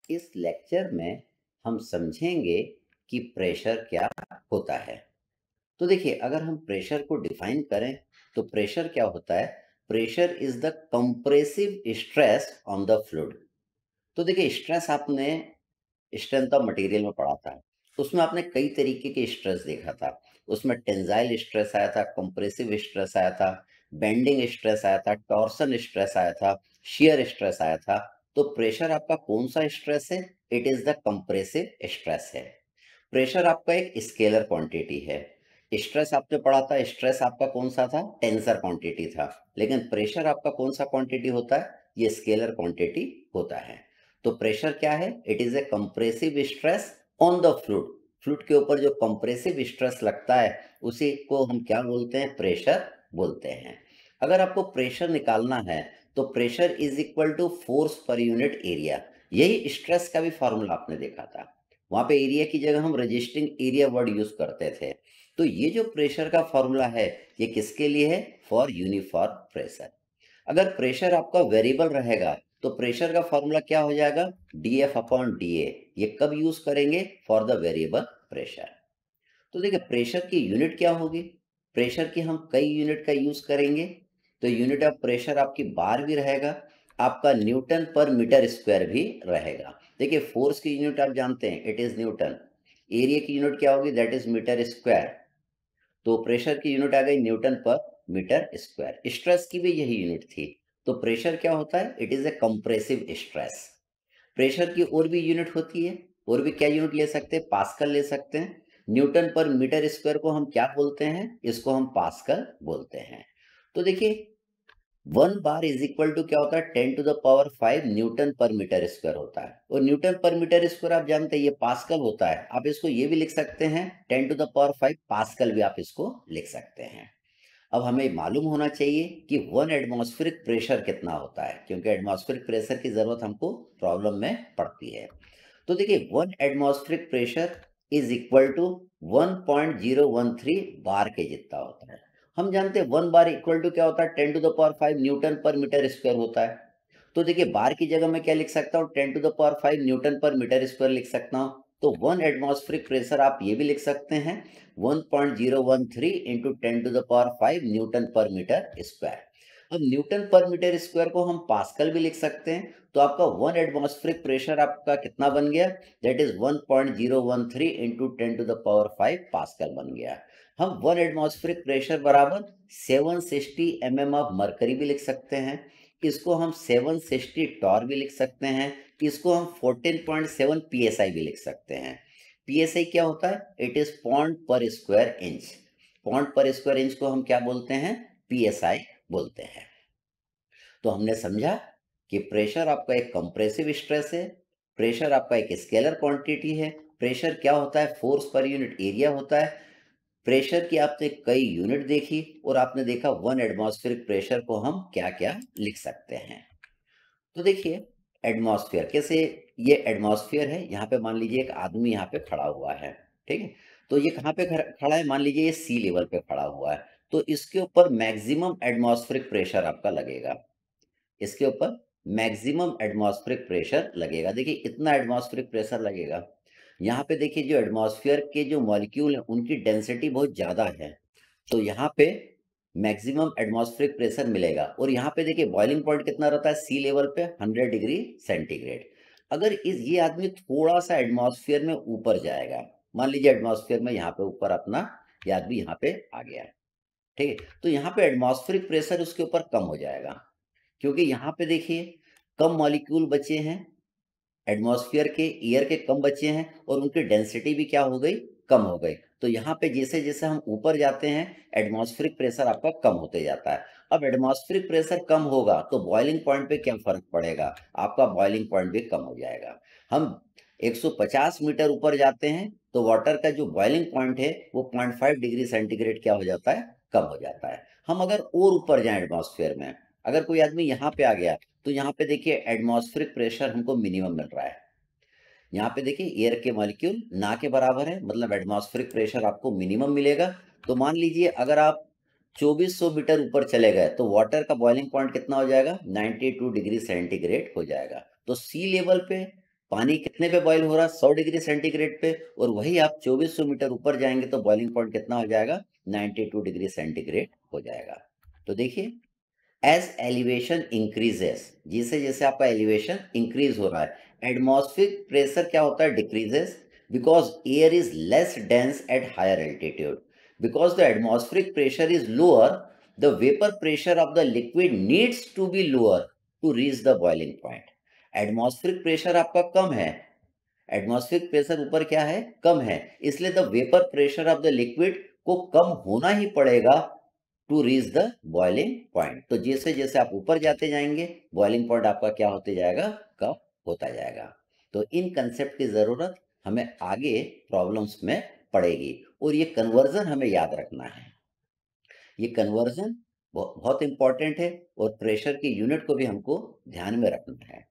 इस लेक्चर में हम समझेंगे कि प्रेशर क्या होता है। तो देखिए, अगर हम प्रेशर को डिफाइन करें तो प्रेशर क्या होता है? Pressure is the compressive stress on the fluid. तो देखिए, स्ट्रेस आपने स्ट्रेंथ ऑफ मटेरियल में पढ़ा था, उसमें आपने कई तरीके के स्ट्रेस देखा था। उसमें टेंजाइल स्ट्रेस आया था, कंप्रेसिव स्ट्रेस आया था, बेंडिंग स्ट्रेस आया था, टॉर्सन स्ट्रेस आया था, शियर स्ट्रेस आया था। तो प्रेशर आपका कौन सा स्ट्रेस है? It is the compressive stress है। प्रेशर आपका एक स्केलर क्वांटिटी है। स्ट्रेस आपने पढ़ा था, स्ट्रेस आपका कौन सा था? टेंसर क्वांटिटी था। लेकिन प्रेशर आपका कौन सा क्वांटिटी होता है? ये स्केलर क्वांटिटी होता है। तो प्रेशर क्या है? It is a compressive stress on the fluid. Fluid के ऊपर जो कंप्रेसिव स्ट्रेस लगता है उसी को हम क्या बोलते हैं? प्रेशर बोलते हैं। अगर आपको प्रेशर निकालना है तो pressure is equal to force per unit area. यही स्ट्रेस का भी फॉर्मूला आपने देखा था। वहां पे एरिया की जगह हम रजिस्टिंग एरिया वर्ड यूज करते थे। तो ये जो प्रेशर का फॉर्मूला है ये किसके लिए है? For uniform pressure. अगर प्रेशर आपका वेरिएबल रहेगा तो प्रेशर का फॉर्मूला क्या हो जाएगा? dF upon dA। ये कब यूज करेंगे? For the variable pressure. तो देखिए, प्रेशर की यूनिट क्या होगी? प्रेशर की हम कई यूनिट का यूज करेंगे। तो यूनिट ऑफ प्रेशर आपकी बार भी रहेगा, आपका न्यूटन पर मीटर स्क्वायर भी रहेगा। देखिए, फोर्स की यूनिट आप जानते हैं, इट इज न्यूटन। एरिया की यूनिट क्या होगी? That is metre square. तो प्रेशर की यूनिट आ गई न्यूटन पर मीटर स्क्वायर। स्ट्रेस की भी यही यूनिट थी। तो प्रेशर क्या होता है? It is a compressive stress. Pressure की और भी यूनिट होती है। और भी क्या यूनिट ले सकते हैं? पास्कल ले सकते हैं। न्यूटन पर मीटर स्क्वायर को हम क्या बोलते हैं? इसको हम पास्कल बोलते हैं। तो देखिए, 1 बार इज इक्वल टू क्या होता है? 10⁵ न्यूटन पर मीटर स्क्वायर होता है। और न्यूटन पर मीटर स्क्वायर आप जानते हैं ये पास्कल होता है। आप इसको ये भी लिख सकते हैं 10⁵ पास्कल भी आप इसको लिख सकते हैं। अब हमें मालूम होना चाहिए कि 1 एटमॉस्फेरिक प्रेशर कितना होता है, क्योंकि एटमॉस्फेरिक प्रेशर की जरूरत हमको प्रॉब्लम में पड़ती है। तो देखिए, 1 atmospheric pressure is equal to 1.013 bar के जितना होता है। हम जानते हैं 1 बार इक्वल टू क्या होता है? 10⁵ न्यूटन पर मीटर स्क्वायर होता है। तो देखिए, बार की जगह मैं क्या लिख सकता हूँ? 10⁵ न्यूटन पर मीटर स्क्वायर लिख सकता हूँ। तो 1 एटमॉस्फेरिक प्रेशर आप ये भी लिख सकते हैं 1.013 इंटू 10⁵ न्यूटन पर मीटर स्क्वायर। अब न्यूटन पर मीटर स्क्वायर को हम पास्कल भी लिख सकते हैं। तो आपका 1 एटमॉस्फेरिक प्रेशर आपका कितना बन गया? दैट इज 1.013 इंटू 10⁵ पास्कल बन गया। हम 1 एटमॉस्फेरिक प्रेशर बराबर 760 mm ऑफ मरकरी भी लिख सकते हैं। इसको हम 760 टॉर भी लिख सकते हैं। इसको हम 14.7 psi भी लिख सकते हैं। psi क्या होता है? इट इज पॉन्ड पर स्क्वायर इंच। पॉन्ड पर स्क्वायर इंच को हम क्या बोलते हैं? psi बोलते हैं। तो हमने समझा कि प्रेशर आपका एक कंप्रेसिव स्ट्रेस है। प्रेशर आपका एक स्केलर क्वांटिटी है। प्रेशर क्या होता है? फोर्स पर यूनिट एरिया होता है। प्रेशर की आपने कई यूनिट देखी और आपने देखा 1 एटमॉस्फेरिक प्रेशर को हम क्या क्या लिख सकते हैं। तो देखिए, एटमॉस्फेयर कैसे? ये एटमॉस्फेयर है। यहाँ पे मान लीजिए एक आदमी यहाँ पे खड़ा हुआ है, ठीक है। तो ये कहाँ पे खड़ा है? मान लीजिए ये सी लेवल पे खड़ा हुआ है। तो इसके ऊपर मैक्सिमम एटमॉस्फेरिक प्रेशर आपका लगेगा। इसके ऊपर मैक्सिमम एटमॉस्फेरिक प्रेशर लगेगा। देखिए, इतना एटमॉस्फेरिक प्रेशर लगेगा। यहाँ पे देखिए, जो एटमॉस्फेयर के जो मॉलिक्यूल हैं उनकी डेंसिटी बहुत ज्यादा है। तो यहाँ पे मैक्सिमम एटमॉस्फेरिक प्रेशर मिलेगा। और यहाँ पे देखिए, बॉइलिंग पॉइंट कितना रहता है सी लेवल पे? 100 डिग्री सेंटीग्रेड। अगर ये आदमी थोड़ा सा एटमॉस्फेयर में ऊपर जाएगा, मान लीजिए एटमॉस्फेयर में यहाँ पे ऊपर अपना ये आदमी यहाँ पे आ गया है, ठीक है। तो यहाँ पे एटमॉस्फेरिक प्रेशर उसके ऊपर कम हो जाएगा, क्योंकि यहाँ पे देखिए कम मॉलिक्यूल बचे हैं। एटमॉस्फेयर के एयर के कम बचे हैं और उनकी डेंसिटी भी क्या हो गई? कम हो गई। तो यहाँ पे जैसे जैसे हम ऊपर जाते हैं एटमॉस्फेरिक प्रेशर आपका कम होते जाता है। अब एटमॉस्फेरिक प्रेशर कम होगा तो बॉइलिंग पॉइंट पे क्या फर्क पड़ेगा? आपका बॉइलिंग पॉइंट भी कम हो जाएगा। हम 150 मीटर ऊपर जाते हैं तो वाटर का जो बॉइलिंग पॉइंट है वो 0.5 डिग्री सेंटीग्रेड क्या हो जाता है? कम हो जाता है। हम अगर और ऊपर जाएं एटमॉस्फेयर में, अगर कोई आदमी यहाँ पे आ गया तो यहाँ पे देखिए एटमॉस्फेरिक प्रेशर हमको मिनिमम मिल रहा है। यहाँ पे देखिए एयर के मॉलिक्यूल ना के बराबर है, मतलब एटमॉस्फेरिक प्रेशर आपको मिनिमम मिलेगा। तो मान लीजिए अगर आप 2400 मीटर ऊपर चले गए तो वाटर का बॉइलिंग पॉइंट कितना हो जाएगा? 92 डिग्री सेंटीग्रेड हो जाएगा। तो सी लेवल पे पानी कितने पे बॉईल हो रहा है? 100 डिग्री सेंटीग्रेड पे, और वही आप 2400 मीटर ऊपर जाएंगे तो बॉइलिंग पॉइंट कितना हो जाएगा? 92 डिग्री सेंटीग्रेड हो जाएगा। तो देखिए, एज एलिवेशन इंक्रीजेस, जैसे जैसे आपका एलिवेशन इंक्रीज हो रहा है, एटमॉस्फेरिक प्रेशर क्या होता है? Decreases, because air is less dense at higher altitude. Because the atmospheric pressure is lower, the vapour pressure of the liquid needs to be lower to reach the boiling point. Atmospheric pressure आपका कम है, atmospheric pressure ऊपर क्या है? कम है, इसलिए the vapour pressure of the liquid को कम होना ही पड़ेगा to reach the boiling point. तो जैसे जैसे आप ऊपर जाते जाएंगे, बॉइलिंग पॉइंट आपका क्या होते जाएगा? कम होता जाएगा। तो इन कंसेप्ट की जरूरत हमें आगे प्रॉब्लम्स में पड़ेगी, और ये कन्वर्जन हमें याद रखना है। ये कन्वर्जन बहुत इंपॉर्टेंट है, और प्रेशर की यूनिट को भी हमको ध्यान में रखना है।